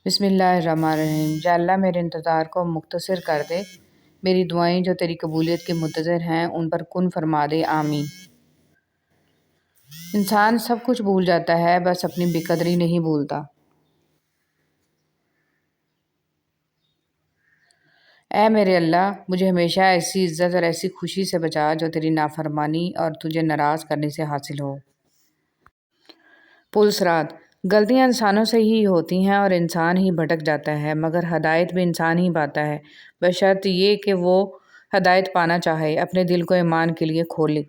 بسم اللہ الرحمن الرحیم۔ یا اللہ میرے انتظار کو مختصر کر دے، میری دعائیں جو تیری قبولیت کے منتظر ہیں ان پر کن فرما دے، آمین۔ انسان سب کچھ بھول جاتا ہے، بس اپنی بے قدری نہیں بھولتا۔ اے میرے اللہ، مجھے ہمیشہ ایسی عزت اور ایسی خوشی سے بچا جو تیری نافرمانی اور تجھے ناراض کرنے سے حاصل ہو۔ پل صراط۔ غلطیاں انسانوں سے ہی ہوتی ہیں اور انسان ہی بھٹک جاتا ہے، مگر ہدایت بھی انسان ہی پاتا ہے، بشرط یہ کہ وہ ہدایت پانا چاہے، اپنے دل کو ایمان کے لیے کھولے۔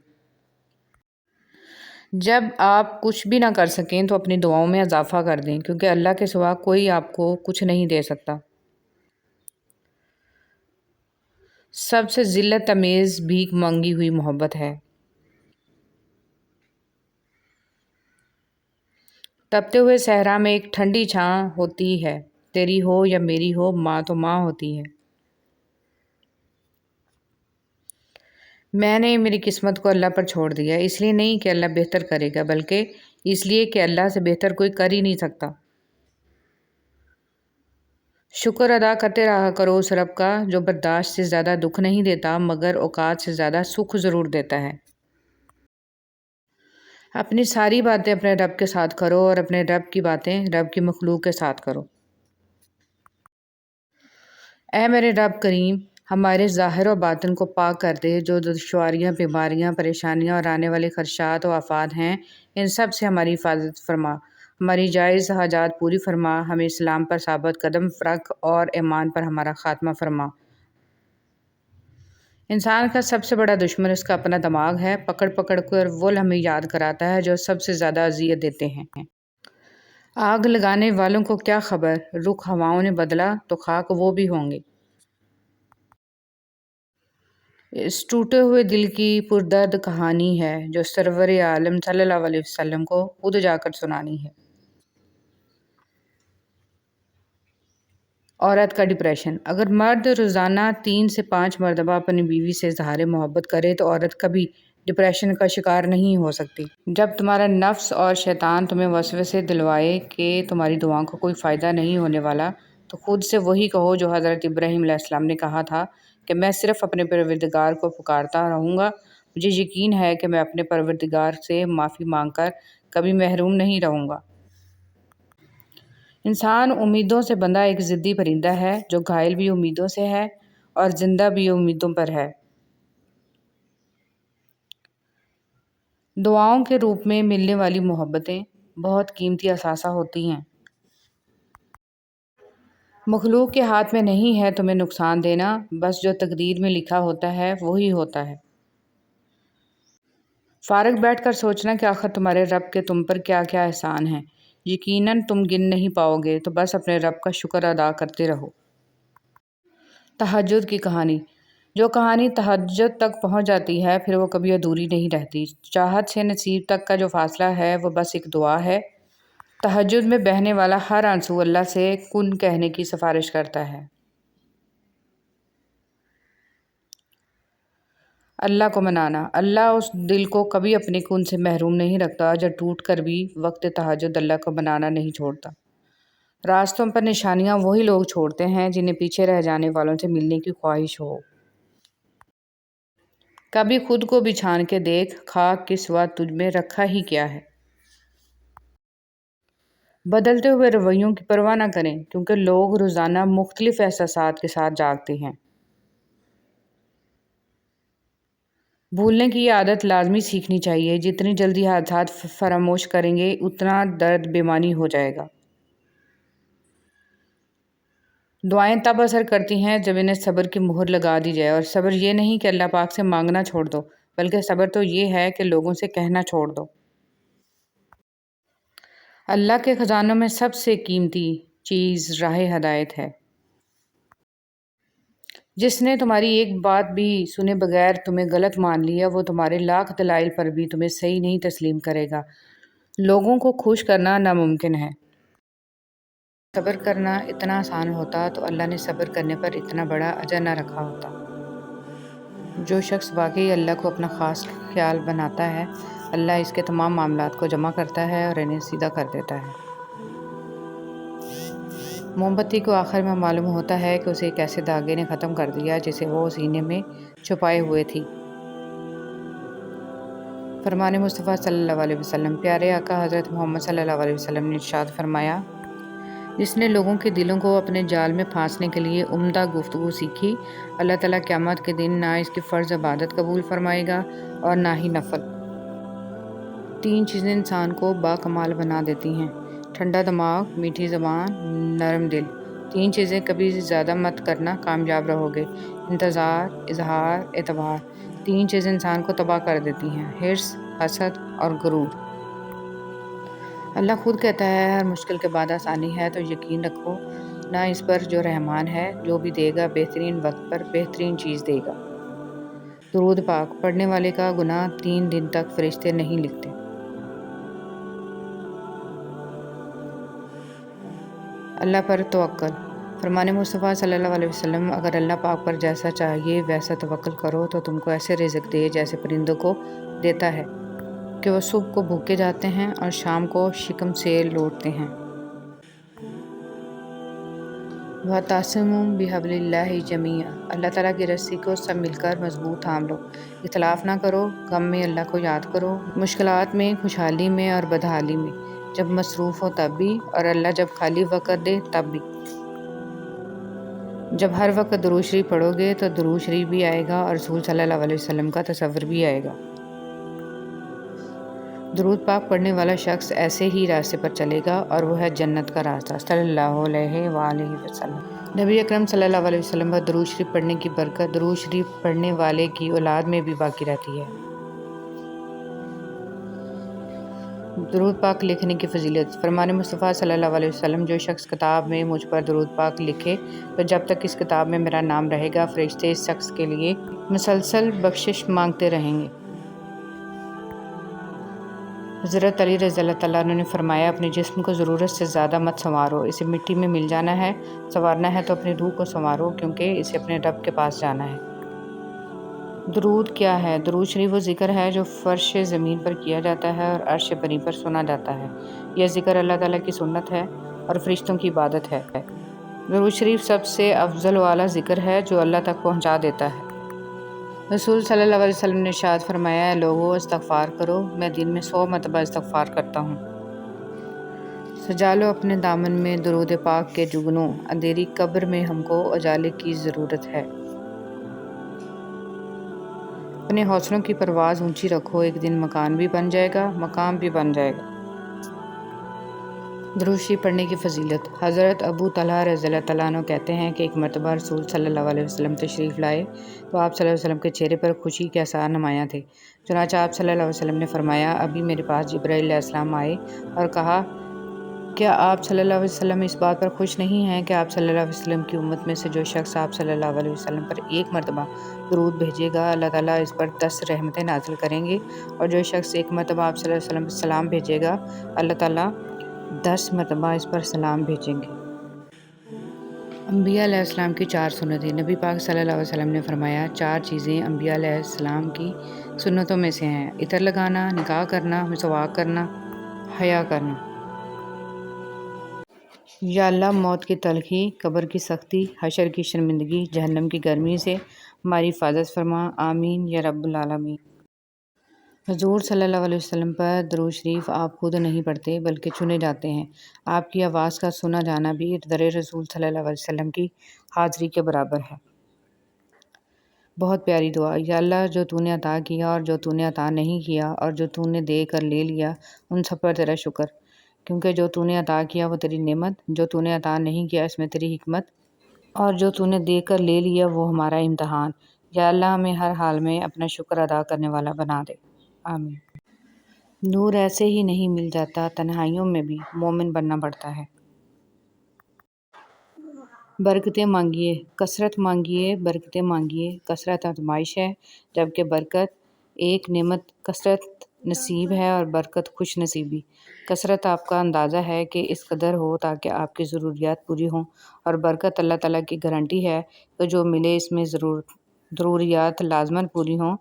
جب آپ کچھ بھی نہ کر سکیں تو اپنی دعاؤں میں اضافہ کر دیں، کیونکہ اللہ کے سوا کوئی آپ کو کچھ نہیں دے سکتا۔ سب سے ذلت آمیز بھیک مانگی ہوئی محبت ہے۔ تپتے ہوئے صحرا میں ایک ٹھنڈی چھاں ہوتی ہے، تیری ہو یا میری ہو، ماں تو ماں ہوتی ہے۔ میں نے میری قسمت کو اللہ پر چھوڑ دیا، اس لیے نہیں کہ اللہ بہتر کرے گا، بلکہ اس لیے کہ اللہ سے بہتر کوئی کر ہی نہیں سکتا۔ شکر ادا کرتے رہا کرو اس رب کا جو برداشت سے زیادہ دکھ نہیں دیتا، مگر اوقات سے زیادہ سکھ ضرور دیتا ہے۔ اپنی ساری باتیں اپنے رب کے ساتھ کرو اور اپنے رب کی باتیں رب کی مخلوق کے ساتھ کرو۔ اے میرے رب کریم، ہمارے ظاہر و باطن کو پاک کر دے، جو دشواریاں، بیماریاں، پریشانیاں اور آنے والے خدشات و آفات ہیں، ان سب سے ہماری حفاظت فرما، ہماری جائز حاجات پوری فرما، ہمیں اسلام پر ثابت قدم رکھ اور ایمان پر ہمارا خاتمہ فرما۔ انسان کا سب سے بڑا دشمن اس کا اپنا دماغ ہے، پکڑ پکڑ کر وہ ہمیں یاد کراتا ہے جو سب سے زیادہ اذیت دیتے ہیں۔ آگ لگانے والوں کو کیا خبر، رخ ہواؤں نے بدلا تو خاک وہ بھی ہوں گے۔ اس ٹوٹے ہوئے دل کی پردرد کہانی ہے جو سرور عالم صلی اللہ علیہ وسلم کو خود جا کر سنانی ہے۔ عورت کا ڈپریشن۔ اگر مرد روزانہ 3 سے 5 مرتبہ اپنی بیوی سے اظہار محبت کرے تو عورت کبھی ڈپریشن کا شکار نہیں ہو سکتی۔ جب تمہارا نفس اور شیطان تمہیں وسوسے دلوائے کہ تمہاری دعاؤں کا کوئی فائدہ نہیں ہونے والا، تو خود سے وہی کہو جو حضرت ابراہیم علیہ السلام نے کہا تھا کہ میں صرف اپنے پروردگار کو پکارتا رہوں گا، مجھے یقین ہے کہ میں اپنے پروردگار سے معافی مانگ کر کبھی محروم نہیں رہوں گا۔ انسان امیدوں سے بندھا ایک ضدی پرندہ ہے جو گھائل بھی امیدوں سے ہے اور زندہ بھی امیدوں پر ہے۔ دعاؤں کے روپ میں ملنے والی محبتیں بہت قیمتی اثاثہ ہوتی ہیں۔ مخلوق کے ہاتھ میں نہیں ہے تمہیں نقصان دینا، بس جو تقدیر میں لکھا ہوتا ہے وہی ہوتا ہے۔ فارغ بیٹھ کر سوچنا کہ آخر تمہارے رب کے تم پر کیا کیا احسان ہیں، یقیناً تم گن نہیں پاؤ گے، تو بس اپنے رب کا شکر ادا کرتے رہو۔ تہجد کی کہانی۔ جو کہانی تہجد تک پہنچ جاتی ہے پھر وہ کبھی ادھوری نہیں رہتی۔ چاہت سے نصیب تک کا جو فاصلہ ہے وہ بس ایک دعا ہے۔ تہجد میں بہنے والا ہر آنسو اللہ سے کن کہنے کی سفارش کرتا ہے۔ اللہ کو منانا۔ اللہ اس دل کو کبھی اپنے کن سے محروم نہیں رکھتا جو ٹوٹ کر بھی وقت تہجد اللہ کو منانا نہیں چھوڑتا۔ راستوں پر نشانیاں وہی لوگ چھوڑتے ہیں جنہیں پیچھے رہ جانے والوں سے ملنے کی خواہش ہو۔ کبھی خود کو بھی چھان کے دیکھ، خاک کے سوا تجھ میں رکھا ہی کیا ہے۔ بدلتے ہوئے رویوں کی پرواہ نہ کریں، کیونکہ لوگ روزانہ مختلف احساسات کے ساتھ جاگتے ہیں۔ بھولنے کی یہ عادت لازمی سیکھنی چاہیے، جتنی جلدی حادثات فراموش کریں گے اتنا درد بےمعنی ہو جائے گا۔ دعائیں تب اثر کرتی ہیں جب انہیں صبر کی مہر لگا دی جائے، اور صبر یہ نہیں کہ اللہ پاک سے مانگنا چھوڑ دو، بلکہ صبر تو یہ ہے کہ لوگوں سے کہنا چھوڑ دو۔ اللہ کے خزانوں میں سب سے قیمتی چیز راہ ہدایت ہے۔ جس نے تمہاری ایک بات بھی سنے بغیر تمہیں غلط مان لیا، وہ تمہارے لاکھ دلائل پر بھی تمہیں صحیح نہیں تسلیم کرے گا۔ لوگوں کو خوش کرنا ناممکن ہے۔ صبر کرنا اتنا آسان ہوتا تو اللہ نے صبر کرنے پر اتنا بڑا اجر نہ رکھا ہوتا۔ جو شخص واقعی اللہ کو اپنا خاص خیال بناتا ہے، اللہ اس کے تمام معاملات کو جمع کرتا ہے اور انہیں سیدھا کر دیتا ہے۔ موم بتی کو آخر میں معلوم ہوتا ہے کہ اسے ایک ایسے دھاگے نے ختم کر دیا جسے وہ سینے میں چھپائے ہوئے تھی۔ فرمان مصطفیٰ صلی اللہ علیہ وسلم۔ پیارے آقا حضرت محمد صلی اللہ علیہ وسلم نے ارشاد فرمایا، جس نے لوگوں کے دلوں کو اپنے جال میں پھانسنے کے لیے عمدہ گفتگو سیکھی، اللہ تعالیٰ قیامت کے دن نہ اس کی فرض عبادت قبول فرمائے گا اور نہ ہی نفل۔ 3 چیزیں انسان کو باکمال بنا دیتی ہیں: ٹھنڈا دماغ، میٹھی زبان، نرم دل۔ 3 چیزیں کبھی زیادہ مت کرنا، کامیاب رہو گے: انتظار، اظہار، اعتبار۔ 3 چیزیں انسان کو تباہ کر دیتی ہیں: حرص، حسد اور غرور۔ اللہ خود کہتا ہے، ہر مشکل کے بعد آسانی ہے، تو یقین رکھو نہ اس پر جو رحمان ہے، جو بھی دے گا بہترین وقت پر بہترین چیز دے گا۔ درود پاک پڑھنے والے کا گناہ 3 دن تک فرشتے نہیں لکھتے۔ اللہ پر توکل۔ فرمان مصطفیٰ صلی اللہ علیہ وسلم، اگر اللہ پاک پر جیسا چاہیے ویسا توکل کرو تو تم کو ایسے رزق دے جیسے پرندوں کو دیتا ہے کہ وہ صبح کو بھوکے جاتے ہیں اور شام کو شکم سے لوٹتے ہیں۔ وَاعْتَصِمُوا بِحَبْلِ اللَّهِ جَمِيعًا، اللہ تعالیٰ کی رسی کو سب مل کر مضبوط تھام لو۔ اختلاف نہ کرو، غم میں اللہ کو یاد کرو، مشکلات میں، خوشحالی میں اور بدحالی میں، جب مصروف ہو تب بھی اور اللہ جب خالی وقت دے تب بھی۔ جب ہر وقت درود شریف پڑھو گے تو درود شریف بھی آئے گا اور رسول صلی اللہ علیہ وسلم کا تصور بھی آئے گا۔ درود پاک پڑھنے والا شخص ایسے ہی راستے پر چلے گا اور وہ ہے جنت کا راستہ۔ صلی اللہ علیہ وآلہ وسلم۔ نبی اکرم صلی اللہ علیہ وسلم پر درود شریف پڑھنے کی برکت درود شریف پڑھنے والے کی اولاد میں بھی باقی رہتی ہے۔ درود پاک لکھنے کی فضیلت۔ فرمان مصطفیٰ صلی اللہ علیہ وسلم، جو شخص کتاب میں مجھ پر درود پاک لکھے تو جب تک اس کتاب میں میرا نام رہے گا فرشتے اس شخص کے لیے مسلسل بخشش مانگتے رہیں گے۔ حضرت علی رضی اللہ تعالیٰ عنہ نے فرمایا، اپنے جسم کو ضرورت سے زیادہ مت سنوارو، اسے مٹی میں مل جانا ہے، سنوارنا ہے تو اپنی روح کو سنوارو، کیونکہ اسے اپنے رب کے پاس جانا ہے۔ درود کیا ہے؟ درود شریف وہ ذکر ہے جو فرش زمین پر کیا جاتا ہے اور عرش بری پر سنا جاتا ہے۔ یہ ذکر اللہ تعالیٰ کی سنت ہے اور فرشتوں کی عبادت ہے۔ درود شریف سب سے افضل و اعلیٰ ذکر ہے جو اللہ تک پہنچا دیتا ہے۔ رسول صلی اللہ علیہ وسلم نے ارشاد فرمایا، اے لوگو استغفار کرو، میں دن میں 100 مرتبہ استغفار کرتا ہوں۔ سجا لو اپنے دامن میں درود پاک کے جگنوں، اندھیری قبر میں ہم کو اجالے کی ضرورت ہے۔ اپنے حوصلوں کی پرواز اونچی رکھو، ایک دن مکان بھی بن جائے گا، مقام بھی بن جائے گا۔ درود شریف پڑھنے کی فضیلت۔ حضرت ابو طلحہ رضی اللہ تعالیٰ عنہ کہتے ہیں کہ ایک مرتبہ رسول صلی اللہ علیہ وسلم تشریف لائے تو آپ صلی اللہ علیہ وسلم کے چہرے پر خوشی کے آثار نمایاں تھے۔ چنانچہ آپ صلی اللہ علیہ وسلم نے فرمایا، ابھی میرے پاس جبرائیل علیہ السلام آئے اور کہا، کیا آپ صلی اللہ علیہ وسلم اس بات پر خوش نہیں ہیں کہ آپ صلی اللہ علیہ وسلم کی امت میں سے جو شخص آپ صلی اللہ علیہ وسلم پر ایک مرتبہ درود بھیجے گا اللہ تعالیٰ اس پر 10 رحمتیں نازل کریں گے، اور جو شخص ایک مرتبہ آپ صلی اللہ علیہ وسلم پر سلام بھیجے گا اللہ تعالیٰ 10 مرتبہ اس پر سلام بھیجیں گے۔ انبیاء علیہ السلام کی 4 سنتیں۔ نبی پاک صلی اللہ علیہ وسلم نے فرمایا، 4 چیزیں انبیاء علیہ السلام کی سنتوں میں سے ہیں: عطر لگانا، نکاح کرنا، مسواک کرنا، حیا کرنا۔ یا اللہ، موت کی تلخی، قبر کی سختی، حشر کی شرمندگی، جہنم کی گرمی سے ہماری حفاظت فرما، آمین یا رب العالمین۔ حضور صلی اللہ علیہ وسلم پر درود شریف آپ خود نہیں پڑھتے بلکہ چنے جاتے ہیں۔ آپ کی آواز کا سنا جانا بھی در رسول صلی اللہ علیہ وسلم کی حاضری کے برابر ہے۔ بہت پیاری دعا۔ یا اللہ، جو تو نے عطا کیا اور جو تو نے عطا نہیں کیا اور جو تو نے دے کر لے لیا، ان سب پر تیرا شکر، کیونکہ جو تو نے عطا کیا وہ تیری نعمت، جو تو نے عطا نہیں کیا اس میں تیری حکمت، اور جو تو نے دے کر لے لیا وہ ہمارا امتحان۔ یا اللہ، ہمیں ہر حال میں اپنا شکر ادا کرنے والا بنا دے، آمین۔ نور ایسے ہی نہیں مل جاتا، تنہائیوں میں بھی مومن بننا پڑتا ہے۔ برکتیں مانگیے، کثرت مانگیے، برکتیں مانگیے۔ کثرت آزمائش ہے، جبکہ برکت ایک نعمت کثرت نصیب ہے اور برکت خوش نصیبی۔ کثرت آپ کا اندازہ ہے کہ اس قدر ہو تاکہ آپ کی ضروریات پوری ہوں، اور برکت اللہ تعالیٰ کی گارنٹی ہے کہ جو ملے اس میں ضروریات لازماً پوری ہوں۔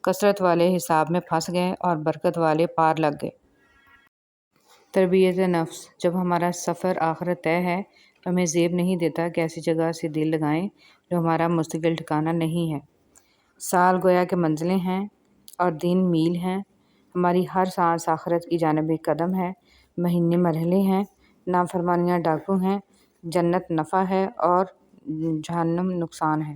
کثرت والے حساب میں پھنس گئے اور برکت والے پار لگ گئے۔ تربیت نفس۔ جب ہمارا سفر آخرت طے ہے ہمیں زیب نہیں دیتا کہ ایسی جگہ سے دل لگائیں جو ہمارا مستقل ٹھکانہ نہیں ہے۔ سال گویا کہ منزلیں ہیں اور دن میل ہیں، ہماری ہر سانس آخرت کی جانب ایک قدم ہے، مہینے مرحلے ہیں، نافرمانیاں ڈاکو ہیں، جنت نفع ہے اور جہنم نقصان ہے۔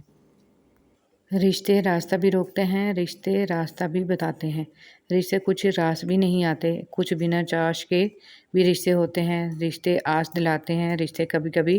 رشتے راستہ بھی روکتے ہیں، رشتے راستہ بھی بتاتے ہیں، رشتے کچھ راس بھی نہیں آتے، کچھ بنا چاش کے بھی رشتے ہوتے ہیں، رشتے آس دلاتے ہیں، رشتے کبھی کبھی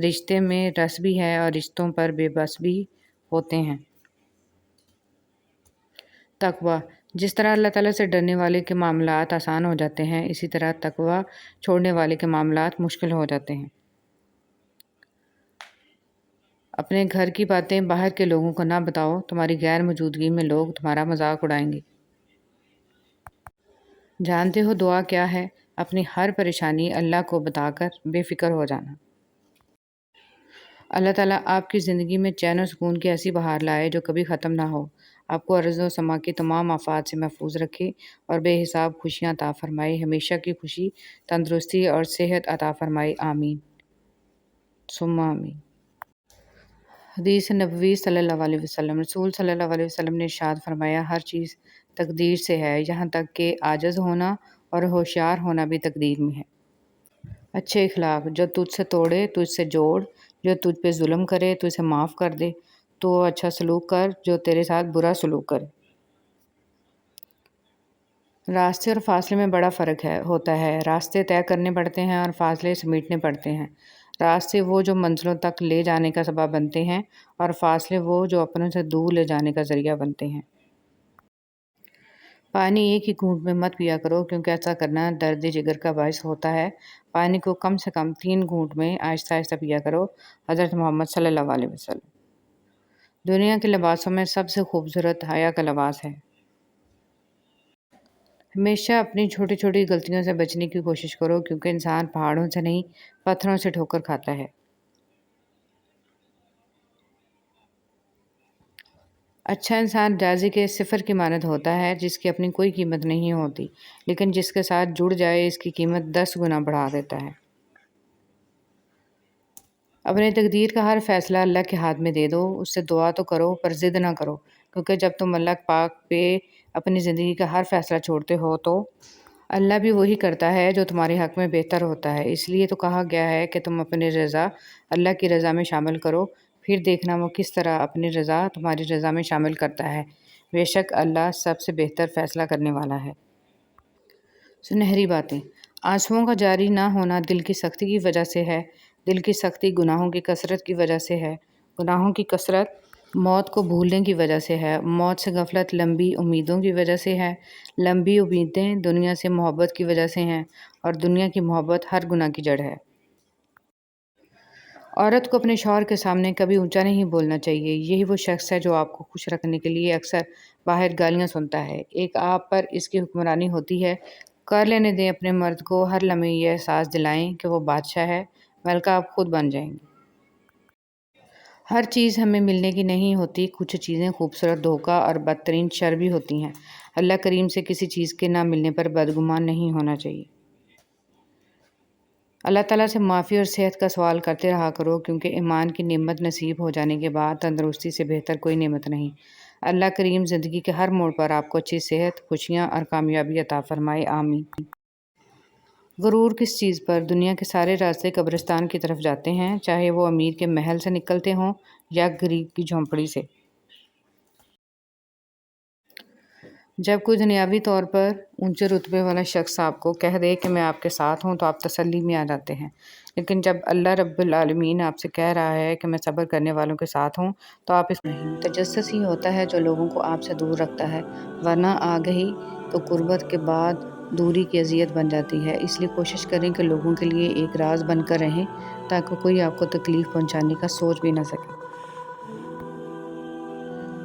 رشتے میں رس بھی ہے اور رشتوں پر بے بس بھی ہوتے ہیں۔ تقویٰ: جس طرح اللہ تعالیٰ سے ڈرنے والے کے معاملات آسان ہو جاتے ہیں، اسی طرح تقویٰ چھوڑنے والے کے معاملات مشکل ہو جاتے ہیں۔ اپنے گھر کی باتیں باہر کے لوگوں کو نہ بتاؤ، تمہاری غیر موجودگی میں لوگ تمہارا مذاق اڑائیں گے۔ جانتے ہو دعا کیا ہے؟ اپنی ہر پریشانی اللہ کو بتا کر بے فکر ہو جانا۔ اللہ تعالیٰ آپ کی زندگی میں چین و سکون کی ایسی بہار لائے جو کبھی ختم نہ ہو، آپ کو ارض و سما کی تمام آفات سے محفوظ رکھے اور بے حساب خوشیاں عطا فرمائے، ہمیشہ کی خوشی، تندرستی اور صحت عطا فرمائے، آمین ثم آمین۔ حدیث نبوی صلی اللہ علیہ وسلم: رسول صلی اللہ علیہ وسلم نے ارشاد فرمایا، ہر چیز تقدیر سے ہے، یہاں تک کہ عاجز ہونا اور ہوشیار ہونا بھی تقدیر میں ہے۔ اچھے اخلاق: جو تجھ سے توڑے تجھ سے جوڑ، جو تجھ پہ ظلم کرے تو اسے معاف کر دے، تو اچھا سلوک کر جو تیرے ساتھ برا سلوک کرے۔ راستے اور فاصلے میں بڑا فرق ہوتا ہے، راستے طے کرنے پڑتے ہیں اور فاصلے سمیٹنے پڑتے ہیں۔ راستے وہ جو منزلوں تک لے جانے کا سبب بنتے ہیں اور فاصلے وہ جو اپنوں سے دور لے جانے کا ذریعہ بنتے ہیں۔ پانی ایک ہی گھونٹ میں مت پیا کرو کیونکہ ایسا کرنا درد جگر کا باعث ہوتا ہے، پانی کو کم سے کم 3 گھونٹ میں آہستہ آہستہ پیا کرو۔ حضرت محمد صلی اللہ علیہ وسلم۔ دنیا کے لباسوں میں سب سے خوبصورت حیا کا لباس ہے۔ ہمیشہ اپنی چھوٹی چھوٹی غلطیوں سے بچنے کی کوشش کرو کیونکہ انسان پہاڑوں سے نہیں پتھروں سے ٹھوکر کھاتا ہے۔ اچھا انسان راضی کے صفر کی مانند ہوتا ہے جس کی اپنی کوئی قیمت نہیں ہوتی، لیکن جس کے ساتھ جڑ جائے اس کی قیمت 10 گنا بڑھا دیتا ہے۔ اپنے تقدیر کا ہر فیصلہ اللہ کے ہاتھ میں دے دو، اس سے دعا تو کرو پر ضد نہ کرو، کیونکہ جب تم اللہ پاک پہ اپنی زندگی کا ہر فیصلہ چھوڑتے ہو تو اللہ بھی وہی کرتا ہے جو تمہارے حق میں بہتر ہوتا ہے۔ اس لیے تو کہا گیا ہے کہ تم اپنی رضا اللہ کی رضا میں شامل کرو، پھر دیکھنا وہ کس طرح اپنی رضا تمہاری رضا میں شامل کرتا ہے، بے شک اللہ سب سے بہتر فیصلہ کرنے والا ہے۔ سنہری باتیں: آنسوؤں کا جاری نہ ہونا دل کی سختی کی وجہ سے ہے، دل کی سختی گناہوں کی کثرت کی وجہ سے ہے، گناہوں کی کثرت موت کو بھولنے کی وجہ سے ہے، موت سے غفلت لمبی امیدوں کی وجہ سے ہے، لمبی امیدیں دنیا سے محبت کی وجہ سے ہیں اور دنیا کی محبت ہر گناہ کی جڑ ہے۔ عورت کو اپنے شوہر کے سامنے کبھی اونچا نہیں بولنا چاہیے، یہی وہ شخص ہے جو آپ کو خوش رکھنے کے لیے اکثر باہر گالیاں سنتا ہے۔ ایک آپ پر اس کی حکمرانی ہوتی ہے، کر لینے دیں، اپنے مرد کو ہر لمحے یہ احساس دلائیں کہ وہ بادشاہ ہے، ملکہ آپ خود بن جائیں گے۔ ہر چیز ہمیں ملنے کی نہیں ہوتی، کچھ چیزیں خوبصورت دھوکہ اور بدترین شر بھی ہوتی ہیں۔ اللہ کریم سے کسی چیز کے نہ ملنے پر بدگمان نہیں ہونا چاہیے۔ اللہ تعالیٰ سے معافی اور صحت کا سوال کرتے رہا کرو کیونکہ ایمان کی نعمت نصیب ہو جانے کے بعد تندرستی سے بہتر کوئی نعمت نہیں۔ اللہ کریم زندگی کے ہر موڑ پر آپ کو اچھی صحت، خوشیاں اور کامیابی عطا فرمائے، آمین۔ غرور کس چیز پر؟ دنیا کے سارے راستے قبرستان کی طرف جاتے ہیں، چاہے وہ امیر کے محل سے نکلتے ہوں یا غریب کی جھونپڑی سے۔ جب کوئی دنیاوی طور پر اونچے رتبے والا شخص آپ کو کہہ دے کہ میں آپ کے ساتھ ہوں تو آپ تسلی میں آ جاتے ہیں، لیکن جب اللہ رب العالمین آپ سے کہہ رہا ہے کہ میں صبر کرنے والوں کے ساتھ ہوں تو آپ اس نہیں۔ تجسس ہی ہوتا ہے جو لوگوں کو آپ سے دور رکھتا ہے، ورنہ آ گئی تو قربت کے بعد دوری کی اذیت بن جاتی ہے۔ اس لیے کوشش کریں کہ لوگوں کے لیے ایک راز بن کر رہیں تاکہ کوئی آپ کو تکلیف پہنچانے کا سوچ بھی نہ سکے۔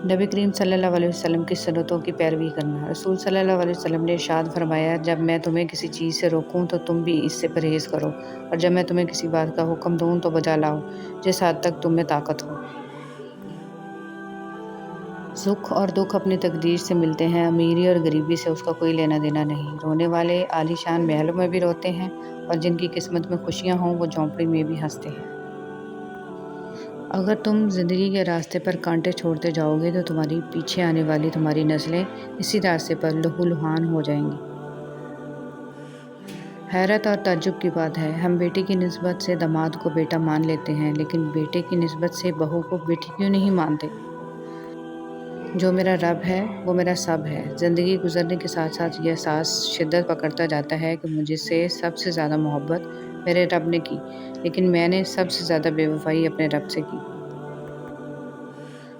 نبی کریم صلی اللہ علیہ وسلم کی سنتوں کی پیروی کرنا۔ رسول صلی اللہ علیہ وسلم نے ارشاد فرمایا، جب میں تمہیں کسی چیز سے روکوں تو تم بھی اس سے پرہیز کرو، اور جب میں تمہیں کسی بات کا حکم دوں تو بجا لاؤ جس حد تک تم میں طاقت ہو۔ سکھ اور دکھ اپنی تقدیر سے ملتے ہیں، امیری اور غریبی سے اس کا کوئی لینا دینا نہیں۔ رونے والے عالی شان محلوں میں بھی روتے ہیں اور جن کی قسمت میں خوشیاں ہوں وہ جھونپڑی میں بھی ہنستے ہیں۔ اگر تم زندگی کے راستے پر کانٹے چھوڑتے جاؤ گے تو تمہاری پیچھے آنے والی تمہاری نسلیں اسی راستے پر لہو لہان ہو جائیں گی۔ حیرت اور تعجب کی بات ہے، ہم بیٹی کی نسبت سے داماد کو بیٹا مان لیتے ہیں لیکن بیٹے کی نسبت سے بہو کو بیٹی کیوں نہیں مانتے؟ جو میرا رب ہے وہ میرا سب ہے۔ زندگی گزرنے کے ساتھ ساتھ یہ احساس شدت پکڑتا جاتا ہے کہ مجھ سے سب سے زیادہ محبت میرے رب نے کی، لیکن میں نے سب سے زیادہ بے وفائی اپنے رب سے کی۔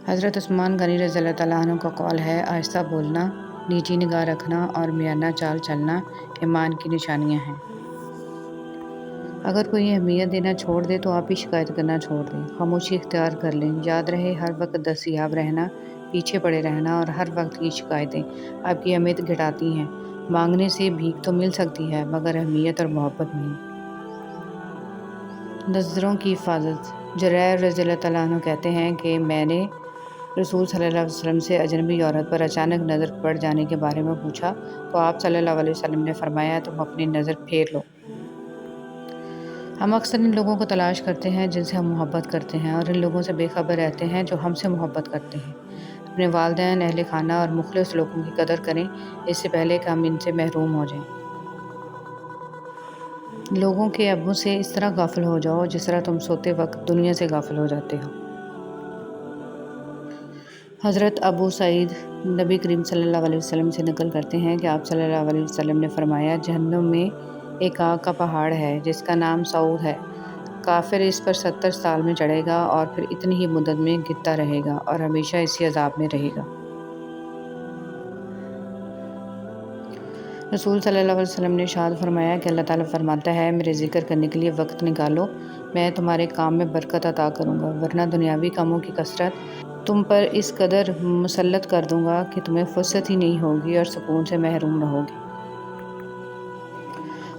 حضرت عثمان غنی رضی اللہ تعالیٰ عنہ کا قول ہے، آہستہ بولنا، نیچی نگاہ رکھنا اور میانہ چال چلنا ایمان کی نشانیاں ہیں۔ اگر کوئی اہمیت دینا چھوڑ دے تو آپ ہی شکایت کرنا چھوڑ دیں، خاموشی اختیار کر لیں۔ یاد رہے، ہر وقت دستیاب رہنا، پیچھے پڑے رہنا اور ہر وقت کی شکایتیں آپ کی اہمیت گھٹاتی ہیں۔ مانگنے سے بھیک تو مل سکتی ہے مگر اہمیت اور محبت نہیں۔ نظروں کی حفاظت۔ جریر رضی اللہ تعالیٰ عنہ کہتے ہیں کہ میں نے رسول صلی اللہ علیہ وسلم سے اجنبی عورت پر اچانک نظر پڑ جانے کے بارے میں پوچھا تو آپ صلی اللہ علیہ وسلم نے فرمایا، تم اپنی نظر پھیر لو۔ ہم اکثر ان لوگوں کو تلاش کرتے ہیں جن سے ہم محبت کرتے ہیں اور ان لوگوں سے بے خبر رہتے ہیں جو ہم سے محبت کرتے ہیں۔ اپنے والدین، اہل خانہ اور مخلص لوگوں کی قدر کریں اس سے پہلے کہ ہم ان سے محروم ہو جائیں۔ لوگوں کے عیبوں سے اس طرح غافل ہو جاؤ جس طرح تم سوتے وقت دنیا سے غافل ہو جاتے ہو۔ حضرت ابو سعید نبی کریم صلی اللہ علیہ وسلم سے نقل کرتے ہیں کہ آپ صلی اللہ علیہ وسلم نے فرمایا، جہنم میں ایک آگ کا پہاڑ ہے جس کا نام سعود ہے۔ کافر اس پر 70 سال میں چڑھے گا اور پھر اتنی ہی مدت میں گرتا رہے گا اور ہمیشہ اسی عذاب میں رہے گا۔ رسول صلی اللہ علیہ وسلم نے ارشاد فرمایا کہ اللہ تعالیٰ فرماتا ہے، میرے ذکر کرنے کے لیے وقت نکالو، میں تمہارے کام میں برکت عطا کروں گا، ورنہ دنیاوی کاموں کی کثرت تم پر اس قدر مسلط کر دوں گا کہ تمہیں فرصت ہی نہیں ہوگی اور سکون سے محروم رہو گے۔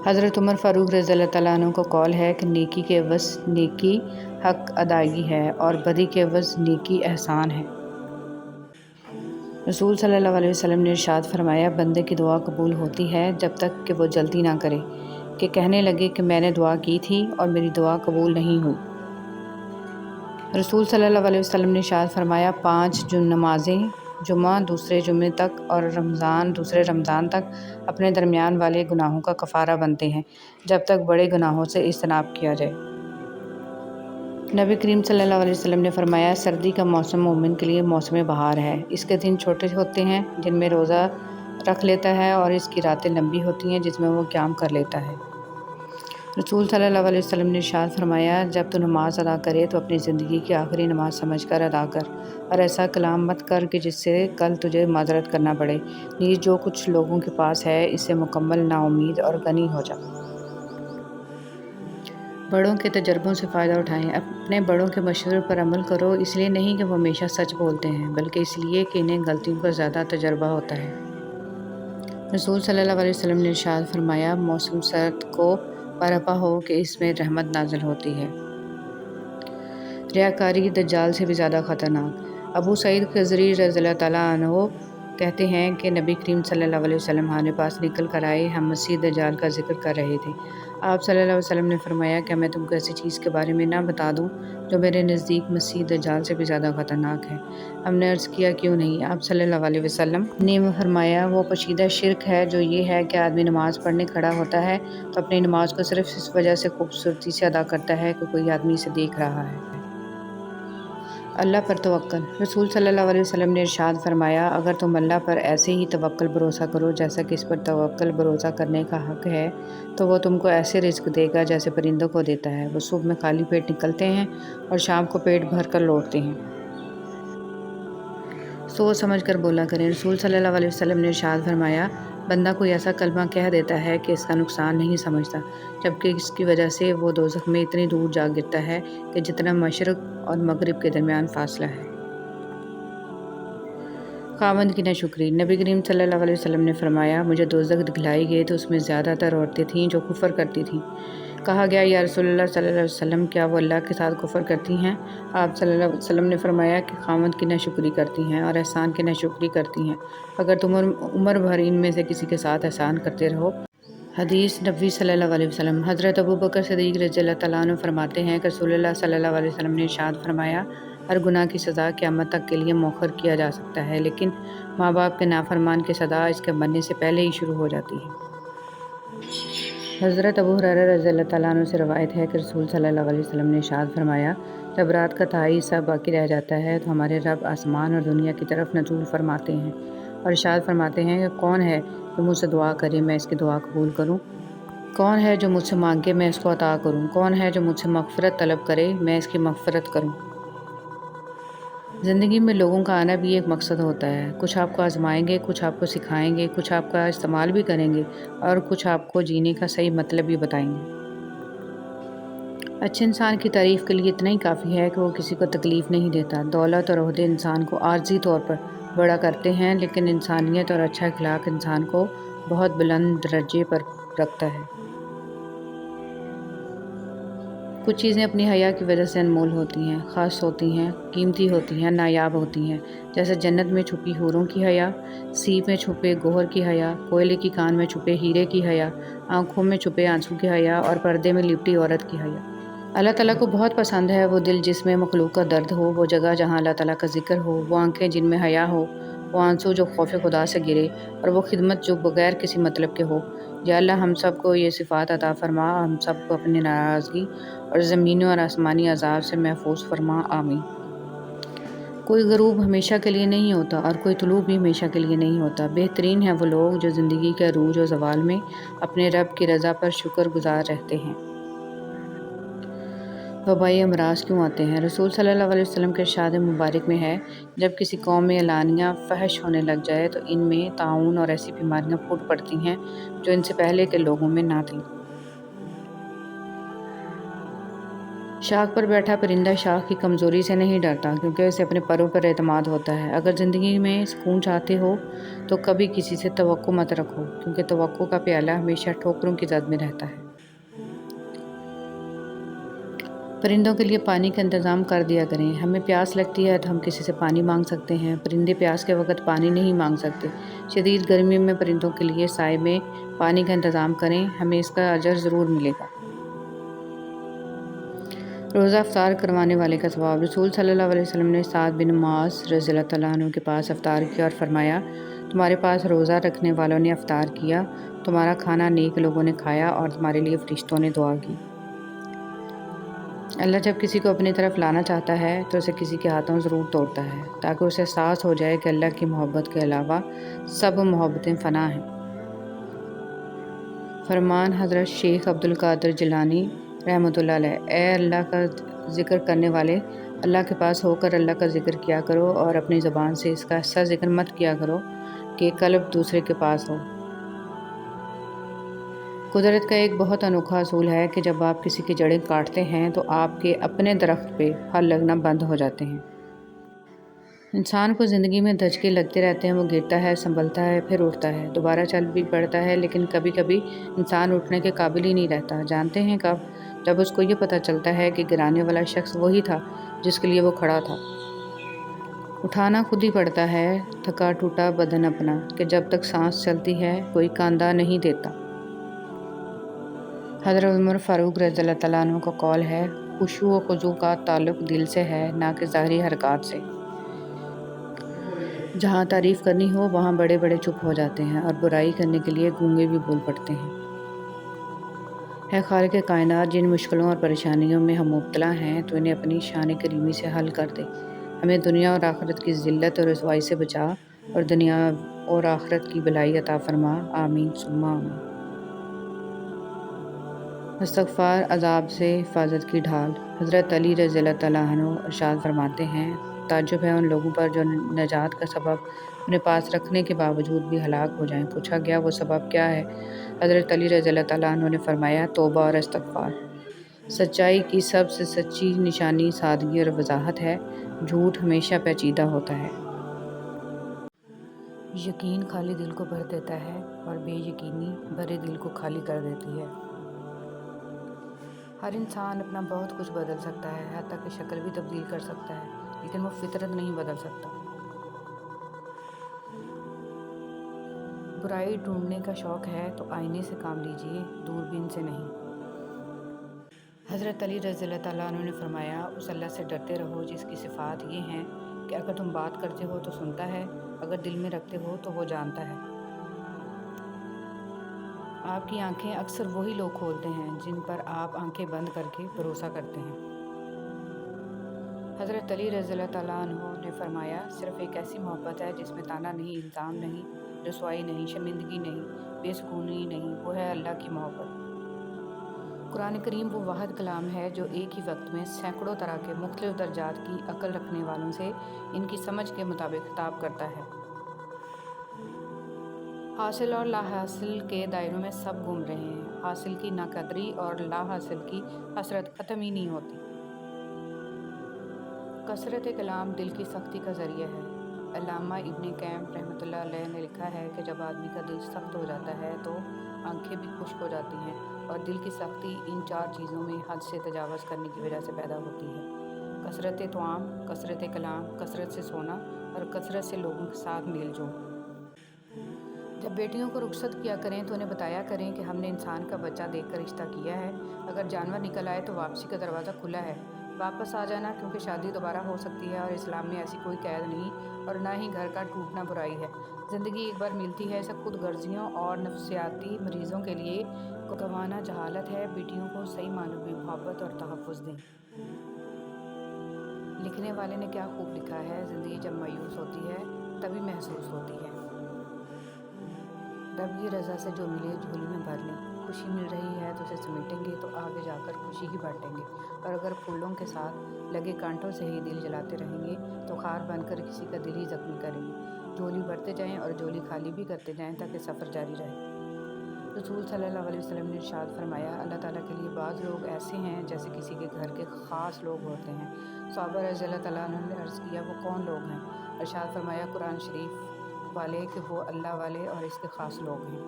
حضرت عمر فاروق رضی اللہ تعالیٰ عنہ کا قول ہے کہ نیکی کے عوض نیکی حق ادائیگی ہے اور بدی کے عوض نیکی احسان ہے۔ رسول صلی اللہ علیہ وسلم نے ارشاد فرمایا، بندے کی دعا قبول ہوتی ہے جب تک کہ وہ جلدی نہ کرے کہ کہنے لگے کہ میں نے دعا کی تھی اور میری دعا قبول نہیں ہوئی۔ رسول صلی اللہ علیہ وسلم نے ارشاد فرمایا، 5 نمازیں جمعہ دوسرے جمعے تک اور رمضان دوسرے رمضان تک اپنے درمیان والے گناہوں کا کفارہ بنتے ہیں جب تک بڑے گناہوں سے اجتناب کیا جائے۔ نبی کریم صلی اللہ علیہ وسلم نے فرمایا، سردی کا موسم مومن کے لیے موسم بہار ہے۔ اس کے دن چھوٹے ہوتے ہیں جن میں روزہ رکھ لیتا ہے اور اس کی راتیں لمبی ہوتی ہیں جس میں وہ قیام کر لیتا ہے۔ رسول صلی اللہ علیہ وسلم نے ارشاد فرمایا، جب تو نماز ادا کرے تو اپنی زندگی کی آخری نماز سمجھ کر ادا کر اور ایسا کلام مت کر کہ جس سے کل تجھے معذرت کرنا پڑے، نیز جو کچھ لوگوں کے پاس ہے اس سے مکمل نا امید اور غنی ہو جا۔ بڑوں کے تجربوں سے فائدہ اٹھائیں۔ اپنے بڑوں کے مشورے پر عمل کرو، اس لیے نہیں کہ وہ ہمیشہ سچ بولتے ہیں بلکہ اس لیے کہ انہیں غلطیوں کا زیادہ تجربہ ہوتا ہے۔ رسول صلی اللہ علیہ وسلم نے ارشاد فرمایا، موسم سرد کو برپا ہو کہ اس میں رحمت نازل ہوتی ہے۔ ریاکاری دجال سے بھی زیادہ خطرناک۔ ابو سعید خضری رضی اللہ تعالیٰ عنہ کہتے ہیں کہ نبی کریم صلی اللہ علیہ وسلم ہمارے پاس نکل کر آئے، ہم مسیح دجال کا ذکر کر رہے تھے۔ آپ صلی اللہ علیہ وسلم نے فرمایا، کیا میں تم کو ایسی چیز کے بارے میں نہ بتا دوں جو میرے نزدیک مسیح دجال سے بھی زیادہ خطرناک ہے؟ ہم نے عرض کیا، کیوں نہیں؟ آپ صلی اللہ علیہ وسلم نے فرمایا، وہ پوشیدہ شرک ہے جو یہ ہے کہ آدمی نماز پڑھنے کھڑا ہوتا ہے تو اپنی نماز کو صرف اس وجہ سے خوبصورتی سے ادا کرتا ہے کہ کوئی آدمی اسے دیکھ رہا ہے۔ اللہ پر توکل۔ رسول صلی اللہ علیہ وسلم نے ارشاد فرمایا، اگر تم اللہ پر ایسے ہی توکل بھروسہ کرو جیسا کہ اس پر توکل بھروسہ کرنے کا حق ہے تو وہ تم کو ایسے رزق دے گا جیسے پرندوں کو دیتا ہے۔ وہ صبح میں خالی پیٹ نکلتے ہیں اور شام کو پیٹ بھر کر لوٹتے ہیں۔ سوچ سمجھ کر بولا کریں۔ رسول صلی اللہ علیہ وسلم نے ارشاد فرمایا، بندہ کوئی ایسا کلمہ کہہ دیتا ہے کہ اس کا نقصان نہیں سمجھتا جبکہ اس کی وجہ سے وہ دوزخ میں اتنی دور جا گرتا ہے کہ جتنا مشرق اور مغرب کے درمیان فاصلہ ہے۔ خاوند کی ناشکری۔ نبی کریم صلی اللہ علیہ وسلم نے فرمایا، مجھے دوزخ دکھلائی گئی تو اس میں زیادہ تر عورتیں تھیں جو کفر کرتی تھیں۔ کہا گیا یا رسول اللہ صلی اللہ علیہ وسلم کیا وہ اللہ کے ساتھ کفر کرتی ہیں؟ آپ صلی اللہ علیہ وسلم نے فرمایا کہ خاوند کی ناشکری کرتی ہیں اور احسان کی ناشکری کرتی ہیں۔ اگر تم عمر بھر ان میں سے کسی کے ساتھ احسان کرتے رہو۔ حدیث نبوی صلی اللہ علیہ وسلم۔ حضرت ابوبکر صدیق رضی اللہ تعالیٰ عنہ فرماتے ہیں کہ رسول اللہ صلی اللہ علیہ وسلم نے ارشاد فرمایا، ہر گناہ کی سزا قیامت تک کے لیے مؤخر کیا جا سکتا ہے، لیکن ماں باپ کے نافرمان کی سزا اس کے مرنے سے پہلے ہی شروع ہو جاتی ہے۔ حضرت ابو ہریرہ رضی اللہ تعالیٰ عنہ سے روایت ہے کہ رسول صلی اللہ علیہ وسلم نے ارشاد فرمایا، جب رات کا تہائی حصہ باقی رہ جاتا ہے تو ہمارے رب آسمان اور دنیا کی طرف نزول فرماتے ہیں اور ارشاد فرماتے ہیں کہ کون ہے جو مجھ سے دعا کرے میں اس کی دعا قبول کروں، کون ہے جو مجھ سے مانگے میں اس کو عطا کروں، کون ہے جو مجھ سے مغفرت طلب کرے میں اس کی مغفرت کروں۔ زندگی میں لوگوں کا آنا بھی ایک مقصد ہوتا ہے، کچھ آپ کو آزمائیں گے، کچھ آپ کو سکھائیں گے، کچھ آپ کا استعمال بھی کریں گے اور کچھ آپ کو جینے کا صحیح مطلب بھی بتائیں گے۔ اچھے انسان کی تعریف کے لیے اتنا ہی کافی ہے کہ وہ کسی کو تکلیف نہیں دیتا۔ دولت اور عہدے انسان کو عارضی طور پر بڑا کرتے ہیں، لیکن انسانیت اور اچھا اخلاق انسان کو بہت بلند درجے پر رکھتا ہے۔ کچھ چیزیں اپنی حیا کی وجہ سے انمول ہوتی ہیں، خاص ہوتی ہیں، قیمتی ہوتی ہیں، نایاب ہوتی ہیں، جیسے جنت میں چھپی حوروں کی حیا، سیپ میں چھپے گوہر کی حیا، کوئلے کی کان میں چھپے ہیرے کی حیا، آنکھوں میں چھپے آنسو کی حیا اور پردے میں لپٹی عورت کی حیا۔ اللہ تعالیٰ کو بہت پسند ہے وہ دل جس میں مخلوق کا درد ہو، وہ جگہ جہاں اللہ تعالیٰ کا ذکر ہو، وہ آنکھیں جن میں حیا ہو، وہ آنسو جو خوف خدا سے گرے، اور وہ خدمت جو بغیر کسی مطلب کے ہو۔ یا اللہ ہم سب کو یہ صفات عطا فرما، ہم سب کو اپنی ناراضگی اور زمینی اور آسمانی عذاب سے محفوظ فرما، آمین۔ کوئی غروب ہمیشہ کے لیے نہیں ہوتا اور کوئی طلوع بھی ہمیشہ کے لیے نہیں ہوتا۔ بہترین ہیں وہ لوگ جو زندگی کے عروج و زوال میں اپنے رب کی رضا پر شکر گزار رہتے ہیں۔ وبائی امراض کیوں آتے ہیں؟ رسول صلی اللہ علیہ وسلم کے ارشاد مبارک میں ہے، جب کسی قوم میں اعلانیہ فحش ہونے لگ جائے تو ان میں طاعون اور ایسی بیماریاں پھوٹ پڑتی ہیں جو ان سے پہلے کے لوگوں میں نہ تھیں۔ شاخ پر بیٹھا پرندہ شاخ کی کمزوری سے نہیں ڈرتا کیونکہ اسے اپنے پروں پر اعتماد ہوتا ہے۔ اگر زندگی میں سکون چاہتے ہو تو کبھی کسی سے توقع مت رکھو کیونکہ توقع کا پیالہ ہمیشہ ٹھوکروں کی زد میں رہتا ہے۔ پرندوں کے لیے پانی کا انتظام کر دیا کریں۔ ہمیں پیاس لگتی ہے تو ہم کسی سے پانی مانگ سکتے ہیں، پرندے پیاس کے وقت پانی نہیں مانگ سکتے۔ شدید گرمی میں پرندوں کے لیے سائے میں پانی کا انتظام کریں، ہمیں اس کا اجر ضرور ملے گا۔ روزہ افطار کروانے والے کا ثواب۔ رسول صلی اللہ علیہ وسلم نے سعد بن معاذ رضی اللہ تعالیٰ عنہ کے پاس افطار کیا اور فرمایا، تمہارے پاس روزہ رکھنے والوں نے افطار کیا، تمہارا کھانا نیک لوگوں نے کھایا اور تمہارے لیے فرشتوں نے دعا کی۔ اللہ جب کسی کو اپنی طرف لانا چاہتا ہے تو اسے کسی کے ہاتھوں ضرور توڑتا ہے تاکہ اسے احساس ہو جائے کہ اللہ کی محبت کے علاوہ سب محبتیں فنا ہیں۔ فرمان حضرت شیخ عبد القادر جیلانی رحمۃ اللہ علیہ، اے اللہ کا ذکر کرنے والے، اللہ کے پاس ہو کر اللہ کا ذکر کیا کرو اور اپنی زبان سے اس کا ایسا ذکر مت کیا کرو کہ قلب دوسرے کے پاس ہو۔ قدرت کا ایک بہت انوکھا اصول ہے کہ جب آپ کسی کی جڑیں کاٹتے ہیں تو آپ کے اپنے درخت پہ پھل لگنا بند ہو جاتے ہیں۔ انسان کو زندگی میں دھچکے لگتے رہتے ہیں، وہ گرتا ہے، سنبھلتا ہے، پھر اٹھتا ہے، دوبارہ چل بھی پڑتا ہے، لیکن کبھی کبھی انسان اٹھنے کے قابل ہی نہیں رہتا۔ جانتے ہیں کب؟ جب اس کو یہ پتہ چلتا ہے کہ گرانے والا شخص وہی تھا جس کے لیے وہ کھڑا تھا۔ اٹھانا خود ہی پڑتا ہے تھکا ٹوٹا بدن اپنا، کہ جب تک سانس چلتی ہے کوئی کاندھا نہیں دیتا۔ حضرت عمر فاروق رضی اللہ تعالیٰ عنہ کا قول ہے، خشوع و خضوع کا تعلق دل سے ہے نہ کہ ظاہری حرکات سے۔ جہاں تعریف کرنی ہو وہاں بڑے بڑے چپ ہو جاتے ہیں اور برائی کرنے کے لیے گونگے بھی بول پڑتے ہیں۔ اے خالق کائنات، جن مشکلوں اور پریشانیوں میں ہم مبتلا ہیں تو انہیں اپنی شان کریمی سے حل کر دے۔ ہمیں دنیا اور آخرت کی ذلت اور رسوائی سے بچا اور دنیا اور آخرت کی بھلائی عطا فرما، آمین ثم آمین۔ استغفار عذاب سے حفاظت کی ڈھال۔ حضرت علی رضی اللہ تعالیٰ عنہ ارشاد فرماتے ہیں، تعجب ہے ان لوگوں پر جو نجات کا سبب اپنے پاس رکھنے کے باوجود بھی ہلاک ہو جائیں۔ پوچھا گیا وہ سبب کیا ہے؟ حضرت علی رضی اللہ تعالیٰ عنہ نے فرمایا، توبہ اور استغفار۔ سچائی کی سب سے سچی نشانی سادگی اور وضاحت ہے، جھوٹ ہمیشہ پیچیدہ ہوتا ہے۔ یقین خالی دل کو بھر دیتا ہے اور بے یقینی بھرے دل کو خالی کر دیتی ہے۔ ہر انسان اپنا بہت کچھ بدل سکتا ہے، حتیٰ کہ شکل بھی تبدیل کر سکتا ہے، لیکن وہ فطرت نہیں بدل سکتا۔ برائی ڈھونڈنے کا شوق ہے تو آئینے سے کام لیجیے، دوربین سے نہیں۔ حضرت علی رضی اللہ تعالیٰ عنہ نے فرمایا، اس اللہ سے ڈرتے رہو جس کی صفات یہ ہیں کہ اگر تم بات کرتے ہو تو سنتا ہے، اگر دل میں رکھتے ہو تو وہ جانتا ہے۔ آپ کی آنکھیں اکثر وہی لوگ کھولتے ہیں جن پر آپ آنکھیں بند کر کے بھروسہ کرتے ہیں۔ حضرت علی رضی اللہ تعالیٰ عنہ نے فرمایا، صرف ایک ایسی محبت ہے جس میں طعنہ نہیں، الزام نہیں، رسوائی نہیں، شرمندگی نہیں، بے سکونی نہیں، وہ ہے اللہ کی محبت۔ قرآن کریم وہ واحد کلام ہے جو ایک ہی وقت میں سینکڑوں طرح کے مختلف درجات کی عقل رکھنے والوں سے ان کی سمجھ کے مطابق خطاب کرتا ہے۔ حاصل اور لا حاصل کے دائروں میں سب گھوم رہے ہیں، حاصل کی ناقدری اور لا حاصل کی حسرت ختم ہی نہیں ہوتی۔ کثرت کلام دل کی سختی کا ذریعہ ہے۔ علامہ ابن قیم رحمۃ اللہ علیہ نے لکھا ہے کہ جب آدمی کا دل سخت ہو جاتا ہے تو آنکھیں بھی خشک ہو جاتی ہیں، اور دل کی سختی ان 4 چیزوں میں حد سے تجاوز کرنے کی وجہ سے پیدا ہوتی ہے: کثرت طعام، کثرت کلام، کثرت سے سونا اور کثرت سے لوگوں کے ساتھ میل جول۔ جب بیٹیوں کو رخصت کیا کریں تو انہیں بتایا کریں کہ ہم نے انسان کا بچہ دیکھ کر رشتہ کیا ہے، اگر جانور نکل آئے تو واپسی کا دروازہ کھلا ہے، واپس آ جانا، کیونکہ شادی دوبارہ ہو سکتی ہے اور اسلام میں ایسی کوئی قید نہیں، اور نہ ہی گھر کا ٹوٹنا برائی ہے۔ زندگی ایک بار ملتی ہے، اسے خود غرضیوں اور نفسیاتی مریضوں کے لیے گنوانا جہالت ہے۔ بیٹیوں کو صحیح معنوں میں محبت اور تحفظ دیں۔ لکھنے والے نے کیا خوب لکھا ہے، زندگی جب مایوس ہوتی ہے تبھی محسوس ہوتی ہے۔ رب کی رضا سے جو ملے جھولی میں بھر لیں، خوشی مل رہی ہے تو اسے سمیٹیں گے تو آگے جا کر خوشی ہی بانٹیں گے، اور اگر پھولوں کے ساتھ لگے کانٹوں سے ہی دل جلاتے رہیں گے تو خار بن کر کسی کا دل ہی زخمی کریں گے۔ جھولی بھرتے جائیں اور جھولی خالی بھی کرتے جائیں تاکہ سفر جاری رہے۔ رسول صلی اللہ علیہ وسلم نے ارشاد فرمایا، اللہ تعالیٰ کے لیے بعض لوگ ایسے ہیں جیسے کسی کے گھر کے خاص لوگ ہوتے ہیں۔ صحابہ رضی اللہ تعالیٰ عنہ نے عرض کیا، وہ کون لوگ ہیں؟ ارشاد فرمایا، قرآن شریف والے کہ وہ اللہ والے اور اس کے خاص لوگ ہیں۔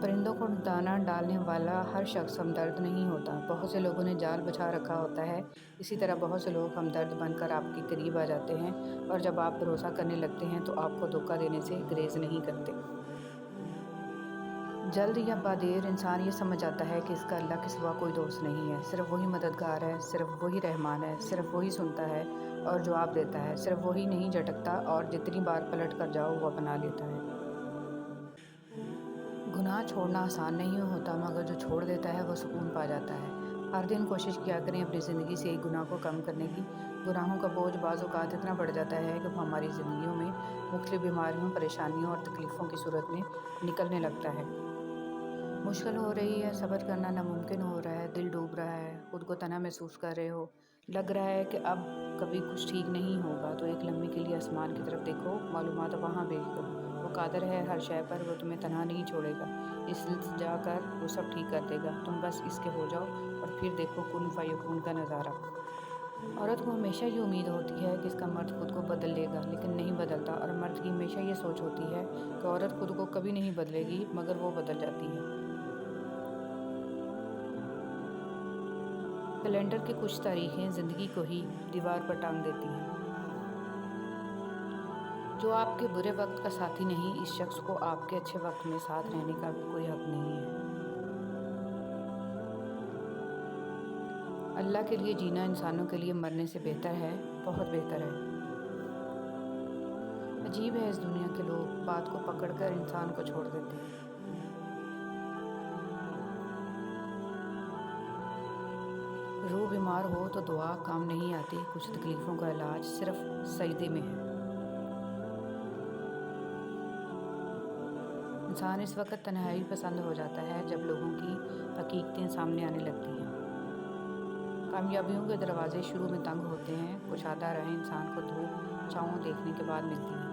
پرندوں کو دانہ ڈالنے والا ہر شخص ہمدرد نہیں ہوتا، بہت سے لوگوں نے جال بچھا رکھا ہوتا ہے، اسی طرح بہت سے لوگ ہمدرد بن کر آپ کے قریب آ جاتے ہیں، اور جب آپ بھروسہ کرنے لگتے ہیں تو آپ کو دھوکہ دینے سے گریز نہیں کرتے۔ جلد یا بعدیر انسان یہ سمجھ جاتا ہے کہ اس کا اللہ کے سوا کوئی دوست نہیں ہے، صرف وہی مددگار ہے، صرف وہی رحمان ہے، صرف وہی سنتا ہے اور جواب دیتا ہے، صرف وہی نہیں جھٹکتا اور جتنی بار پلٹ کر جاؤ وہ اپنا لیتا ہے۔ گناہ چھوڑنا آسان نہیں ہوتا، مگر جو چھوڑ دیتا ہے وہ سکون پا جاتا ہے۔ ہر دن کوشش کیا کریں اپنی زندگی سے ایک گناہ کو کم کرنے کی۔ گناہوں کا بوجھ بعض اوقات اتنا بڑھ جاتا ہے کہ وہ ہماری زندگیوں میں مختلف بیماریوں، پریشانیوں اور تکلیفوں کی صورت میں نکلنے لگتا ہے۔ مشکل ہو رہی ہے، صبر کرنا ناممکن ہو رہا ہے، دل ڈوب رہا ہے، خود کو تنہا محسوس کر رہے ہو، لگ رہا ہے کہ اب کبھی کچھ ٹھیک نہیں ہوگا، تو ایک لمحے کے لیے آسمان کی طرف دیکھو، معلومات وہاں بھیج دو، وہ قادر ہے ہر شے پر، وہ تمہیں تنہا نہیں چھوڑے گا، التجا کر وہ سب ٹھیک کر دے گا، تم بس اس کے ہو جاؤ اور پھر دیکھو کن فیکون کا نظارہ۔ عورت کو ہمیشہ یہ امید ہوتی ہے کہ اس کا مرد خود کو بدل لے گا، لیکن نہیں بدلتا، اور مرد کی ہمیشہ یہ سوچ ہوتی ہے کہ عورت خود کو کبھی نہیں بدلے گی، مگر وہ بدل جاتی ہے۔ کیلنڈر کی کچھ تاریخیں زندگی کو ہی دیوار پر ٹانگ دیتی ہیں۔ جو آپ کے برے وقت کا ساتھی نہیں، اس شخص کو آپ کے اچھے وقت میں ساتھ رہنے کا بھی کوئی حق نہیں ہے۔ اللہ کے لیے جینا انسانوں کے لیے مرنے سے بہتر ہے، بہت بہتر ہے۔ عجیب ہے اس دنیا کے لوگ، بات کو پکڑ کر انسان کو چھوڑ دیتے ہیں۔ روح بیمار ہو تو دعا کام نہیں آتی، کچھ تکلیفوں کا علاج صرف سجدے میں ہے۔ انسان اس وقت تنہائی پسند ہو جاتا ہے جب لوگوں کی حقیقتیں سامنے آنے لگتی ہیں۔ کامیابیوں کے دروازے شروع میں تنگ ہوتے ہیں، کشادہ راہیں انسان کو دھوپ چھاؤں دیکھنے کے بعد ملتی ہیں۔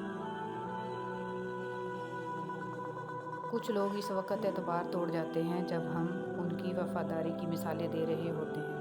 کچھ لوگ اس وقت اعتبار توڑ جاتے ہیں جب ہم ان کی وفاداری کی مثالیں دے رہے ہوتے ہیں۔